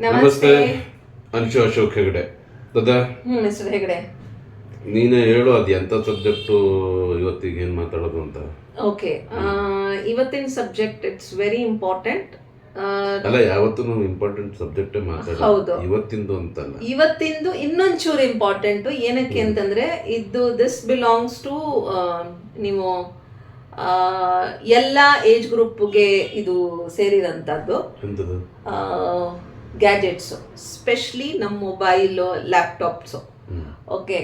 ನಮಸ್ತೆ ಅಂಶು ಅಶೋಕ್ ಹೆಗಡೆ ದಾದಾ. ಮಿಸ್ಟರ್ ಹೆಗಡೆ, ನೀನೇ ಹೇಳು, ಅದು ಎಂಥ ಸಬ್ಜೆಕ್ಟು ಇವತ್ತಿಗೆ ಏನು ಮಾತಾಡೋದು ಅಂತ. ಓಕೆ, ಇವತ್ತಿನ ಸಬ್ಜೆಕ್ಟ್ ಇಟ್ಸ್ ವೆರಿ ಇಂಪಾರ್ಟೆಂಟ್. ಅಲ್ಲ, ಯಾವತ್ತೂ ಇಂಪಾರ್ಟೆಂಟ್ ಸಬ್ಜೆಕ್ಟೇ ಮಾತಾಡೋದು. ಹೌದು, ಇವತ್ತಿಂದು ಅಂತಲ್ಲ, ಇವತ್ತಿಂದು ಇನ್ನೊಂಚೂರು ಇಂಪಾರ್ಟೆಂಟ್. ಏನಕ್ಕೆ ಅಂತಂದ್ರೆ ದಿಸ್ ಬಿಲಾಂಗ್ಸ್ ಟು ನೀವು ಎಲ್ಲ ಏಜ್ ಗ್ರೂಪ್ಗೆ ಇದು ಸೇರಿದಂಥದ್ದು. ಎಂಥದ್ದು? ಗ್ಯಾಜೆಟ್ಸು, ಸ್ಪೆಷಲಿ ನಮ್ಮ ಮೊಬೈಲು, ಲ್ಯಾಪ್ಟಾಪ್ಸು. ಓಕೆ,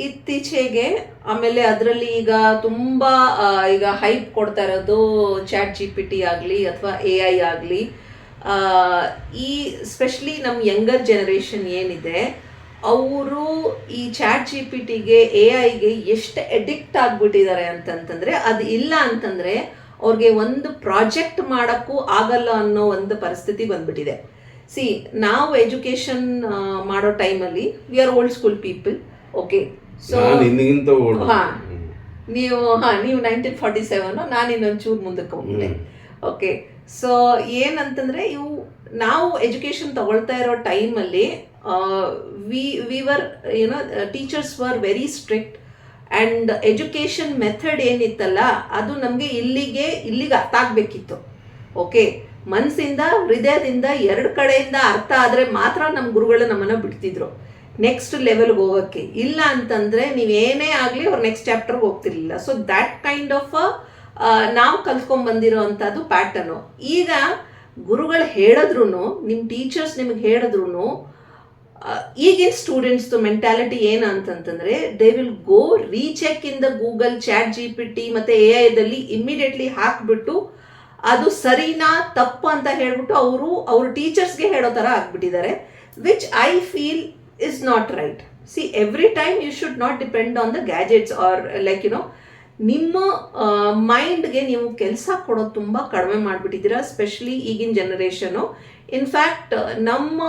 ಇತ್ತೀಚೆಗೆ ಆಮೇಲೆ ಅದರಲ್ಲಿ ಈಗ ತುಂಬ ಈಗ ಹೈಪ್ ಕೊಡ್ತಾ ಇರೋದು ChatGPT ಆಗಲಿ ಅಥವಾ AI ಆಗಲಿ. ಈ ಸ್ಪೆಷಲಿ ನಮ್ಮ ಯಂಗರ್ ಜನರೇಷನ್ ಏನಿದೆ, ಅವರು ಈ ChatGPTಗೆ AI-ಗೆ ಎಷ್ಟು ಅಡಿಕ್ಟ್ ಆಗಿಬಿಟ್ಟಿದ್ದಾರೆ ಅಂತಂತಂದರೆ, ಅದು ಇಲ್ಲ ಅಂತಂದರೆ ಅವ್ರಿಗೆ ಒಂದು ಪ್ರಾಜೆಕ್ಟ್ ಮಾಡೋಕ್ಕೂ ಆಗಲ್ಲ ಅನ್ನೋ ಒಂದು ಪರಿಸ್ಥಿತಿ ಬಂದ್ಬಿಟ್ಟಿದೆ. ಸಿ, ನಾವು ಎಜುಕೇಶನ್ ಮಾಡೋ ಟೈಮಲ್ಲಿ we are old school people. Okay, so ನೀವು 1947, ನಾನು ಇನ್ನೊಂಚೂರು ಮುಂದಕ್ಕೆ ಹೋಗ್ಬಿಟ್ಟೆ. ಓಕೆ, ಸೊ ಏನಂತಂದರೆ ನಾವು ಎಜುಕೇಶನ್ ತಗೊಳ್ತಾ ಇರೋ ಟೈಮಲ್ಲಿ we were teachers were very strict and education method ಏನಿತ್ತಲ್ಲ ಅದು ನಮಗೆ ಇಲ್ಲಿಗೆ ಅರ್ಥ ಆಗಬೇಕಿತ್ತು. ಓಕೆ, ಮನಸ್ಸಿಂದ ಹೃದಯದಿಂದ ಎರಡು ಕಡೆಯಿಂದ ಅರ್ಥ ಆದರೆ ಮಾತ್ರ ನಮ್ಮ ಗುರುಗಳು ನಮ್ಮನ್ನು ಬಿಡ್ತಿದ್ರು ನೆಕ್ಸ್ಟ್ ಲೆವೆಲ್ಗೆ ಹೋಗೋಕ್ಕೆ. ಇಲ್ಲ ಅಂತಂದರೆ ನೀವೇನೇ ಆಗಲಿ ಅವ್ರು ನೆಕ್ಸ್ಟ್ ಚಾಪ್ಟರ್ಗೆ ಹೋಗ್ತಿರ್ಲಿಲ್ಲ. ಸೊ ದ್ಯಾಟ್ ಕೈಂಡ್ ಆಫ್ ನಾವು ಕಲ್ತ್ಕೊಂಡ್ಬಂದಿರೋ ಅಂಥದ್ದು ಪ್ಯಾಟರ್ನು. ಈಗ ಗುರುಗಳು ಹೇಳಿದ್ರು, ನಿಮ್ಮ ಟೀಚರ್ಸ್ ನಿಮಗೆ ಹೇಳಿದ್ರು, ಈಗಿನ ಸ್ಟೂಡೆಂಟ್ಸ್ದು ಮೆಂಟ್ಯಾಲಿಟಿ ಏನು ಅಂತಂತಂದರೆ, they will go recheck in the Google, ChatGPT ಮತ್ತು AI-ದಲ್ಲಿ ಇಮ್ಮಿಡಿಯೇಟ್ಲಿ ಹಾಕಿಬಿಟ್ಟು ಅದು ಸರಿನಾ ತಪ್ಪು ಅಂತ ಹೇಳ್ಬಿಟ್ಟು ಅವರು ಟೀಚರ್ಸ್ಗೆ ಹೇಳೋ ಥರ ಆಗ್ಬಿಟ್ಟಿದ್ದಾರೆ, which I feel is not right. See, every time you should not depend on the gadgets or like ನಿಮ್ಮ ಮೈಂಡ್ಗೆ ನೀವು ಕೆಲಸ ಕೊಡೋದು ತುಂಬ ಕಡಿಮೆ ಮಾಡಿಬಿಟ್ಟಿದ್ದೀರಾ, ಸ್ಪೆಷಲಿ ಈಗಿನ ಜನ್ರೇಷನು. ಇನ್ಫ್ಯಾಕ್ಟ್ ನಮ್ಮ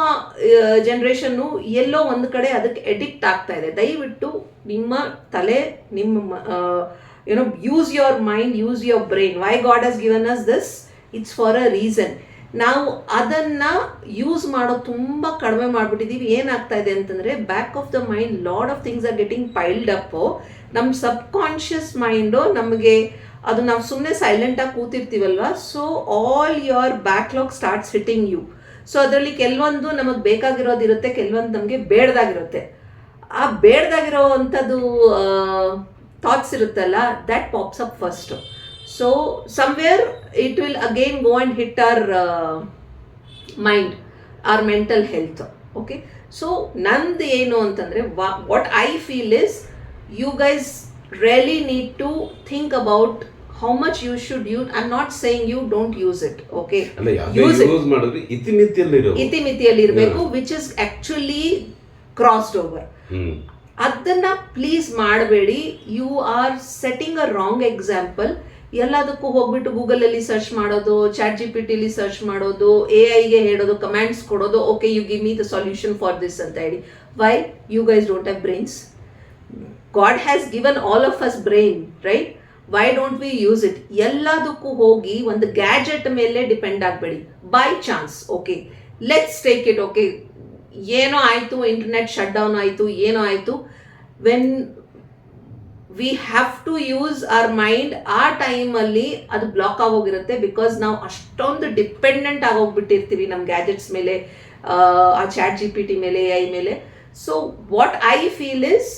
ಜನ್ರೇಷನ್ನು ಎಲ್ಲೋ ಒಂದು ಕಡೆ ಅದಕ್ಕೆ ಎಡಿಕ್ಟ್ ಆಗ್ತಾ ಇದೆ. ದಯವಿಟ್ಟು ನಿಮ್ಮ ತಲೆ, use your mind, use your brain. Y god has given us this? It's for a reason. ನಾವು ಅದನ್ನು ಯೂಸ್ ಮಾಡೋದು ತುಂಬ ಕಡಿಮೆ ಮಾಡಿಬಿಟ್ಟಿದ್ದೀವಿ. ಏನಾಗ್ತಾ ಇದೆ ಅಂತಂದರೆ, back of the mind lot of things are getting piled up. ನಮ್ಮ ಸಬ್ಕಾನ್ಷಿಯಸ್ ಮೈಂಡು ನಮಗೆ ಅದು ನಾವು ಸುಮ್ಮನೆ ಸೈಲೆಂಟಾಗಿ ಕೂತಿರ್ತೀವಲ್ವ, so all your backlog starts hitting you. So ಅದರಲ್ಲಿ ಕೆಲವೊಂದು ನಮಗೆ ಬೇಕಾಗಿರೋದಿರುತ್ತೆ, ಕೆಲವೊಂದು ನಮಗೆ ಬೇಡದಾಗಿರುತ್ತೆ. ಆ ಬೇಡದಾಗಿರೋ ಅಂಥದ್ದು ಥಾಟ್ಸ್ ಇರುತ್ತಲ್ಲ, that pops up first. So somewhere it will again go and hit our mind, our mental health. Okay, so nandu eno antandre, what I feel is you guys really need to think about how much you should use. I'm not saying you don't use it. Okay, use madidre ಇತಿಮಿತಿಯಲ್ಲಿ ಇರಬೇಕು, which is actually crossed over. ಅದನ್ನ please ಮಾಡಬೇಡಿ. You are setting a wrong example. ಎಲ್ಲದಕ್ಕೂ ಹೋಗ್ಬಿಟ್ಟು ಗೂಗಲಲ್ಲಿ search ಮಾಡೋದು, ChatGPTಲಿ search ಮಾಡೋದು, AI-ಗೆ ಹೇಳೋದು, ಕಮ್ಯಾಂಡ್ಸ್ ಕೊಡೋದು, okay you give me the solution for this ಅಂತ ಹೇಳಿ. Why you guys don't have brains? God has given all of us brain, right? Why don't we use it? ಎಲ್ಲದಕ್ಕೂ ಹೋಗಿ ಒಂದು ಗ್ಯಾಜೆಟ್ ಮೇಲೆ ಡಿಪೆಂಡ್ ಆಗಬೇಡಿ. By chance, okay, let's take it. Okay, ಏನೋ ಆಯಿತು, internet shut down ಆಯಿತು, ಏನೋ ಆಯಿತು, when we have to use our mind, ಆ ಟೈಮಲ್ಲಿ ಅದು ಬ್ಲಾಕ್ ಆಗೋಗಿರುತ್ತೆ. ಬಿಕಾಸ್ ನಾವು ಅಷ್ಟೊಂದು ಡಿಪೆಂಡೆಂಟ್ ಆಗೋಗ್ಬಿಟ್ಟಿರ್ತೀವಿ ನಮ್ಮ ಗ್ಯಾಜೆಟ್ಸ್ ಮೇಲೆ, ಆ ChatGPT ಮೇಲೆ, AI ಮೇಲೆ. So what I feel is,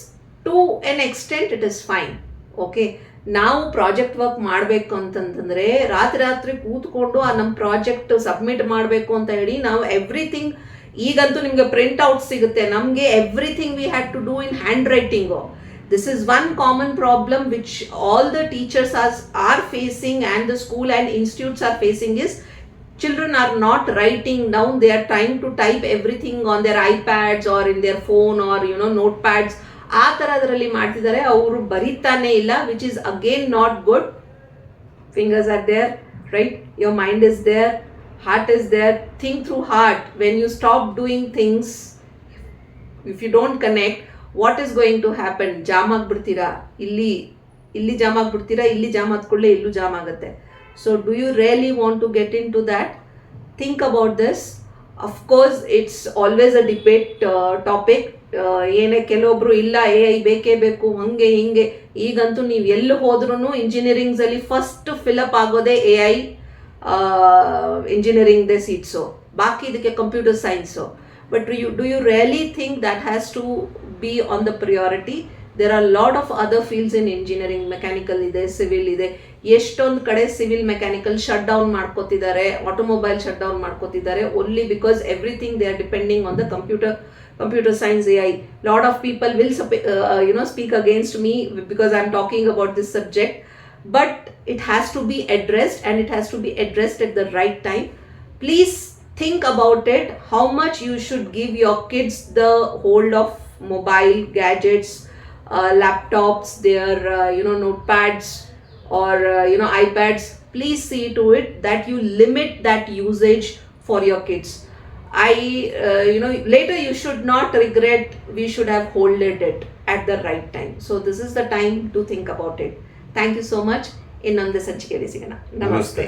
to an extent it is fine. Okay, ನಾವು ಪ್ರಾಜೆಕ್ಟ್ ವರ್ಕ್ ಮಾಡಬೇಕು ಅಂತಂತಂದರೆ ರಾತ್ರಿ ಕೂತ್ಕೊಂಡು ಆ ನಮ್ಮ ಪ್ರಾಜೆಕ್ಟ್ ಸಬ್ಮಿಟ್ ಮಾಡಬೇಕು ಅಂತ ಹೇಳಿ ನಾವು ಎವ್ರಿಥಿಂಗ್, ಈಗಂತೂ ನಿಮಗೆ ಪ್ರಿಂಟ್ ಔಟ್ ಸಿಗುತ್ತೆ, ನಮಗೆ everything we had to do in hand writing. This is one common problem which all the teachers are facing and the school and institutes are facing is children are not writing down. They are trying to type everything on their iPads or in their phone or notepads. ಆ ಥರದ್ರಲ್ಲಿ ಮಾಡ್ತಿದ್ದಾರೆ, ಅವರು ಬರೀತಾನೆ ಇಲ್ಲ, which is again not good. Fingers are there, right? Your mind is there, heart is there. Think through heart. When you stop doing things, if you don't connect, what is going to happen? Jam ಆಗಿಬಿಡ್ತೀರಾ, ಇಲ್ಲಿ jam ಆಗಿಬಿಡ್ತೀರಾ, ಇಲ್ಲಿ jam ಆದ್ಕೊಳ್ಳೆ ಇಲ್ಲೂ jam ಆಗುತ್ತೆ. So do you really want to get into that? Think about this. Of course it's always a debate topic. ಏನೇ ಕೆಲವೊಬ್ರು ಇಲ್ಲ AI ಬೇಕೇ ಬೇಕು ಹಂಗೆ ಹಿಂಗೆ. ಈಗಂತೂ ನೀವು ಎಲ್ಲಿ ಹೋದ್ರೂ ಇಂಜಿನಿಯರಿಂಗ್ಸಲ್ಲಿ ಫಸ್ಟ್ ಫಿಲಪ್ ಆಗೋದೇ AI ಇಂಜಿನಿಯರಿಂಗ್ದೇ ಸೀಟ್ಸು, ಬಾಕಿ ಇದಕ್ಕೆ computer science. But do you really think that has to be on the priority? There are a lot of other fields in engineering, mechanical ಇದೆ, ಸಿವಿಲ್ ಇದೆ. ಎಷ್ಟೊಂದು ಕಡೆ ಸಿವಿಲ್ ಮೆಕ್ಯಾನಿಕಲ್ ಶಟ್ ಡೌನ್ ಮಾಡ್ಕೋತಿದ್ದಾರೆ, automobile shut down ಮಾಡ್ಕೋತಿದ್ದಾರೆ, only because everything they are depending on the computer science AI. Lot of people will speak against me because I'm talking about this subject, but it has to be addressed, and it has to be addressed at the right time. Please think about it, how much you should give your kids the hold of mobile gadgets, laptops, their notepads or iPads. Please see to it that you limit that usage for your kids. Later you should not regret, we should have holded it at the right time. So this is the time to think about it. Thank you so much. ಇನ್ನೊಂದು ಸಂಚಿಕೆಯಲ್ಲಿ ಸಿಗೋಣ. ನಮಸ್ತೆ.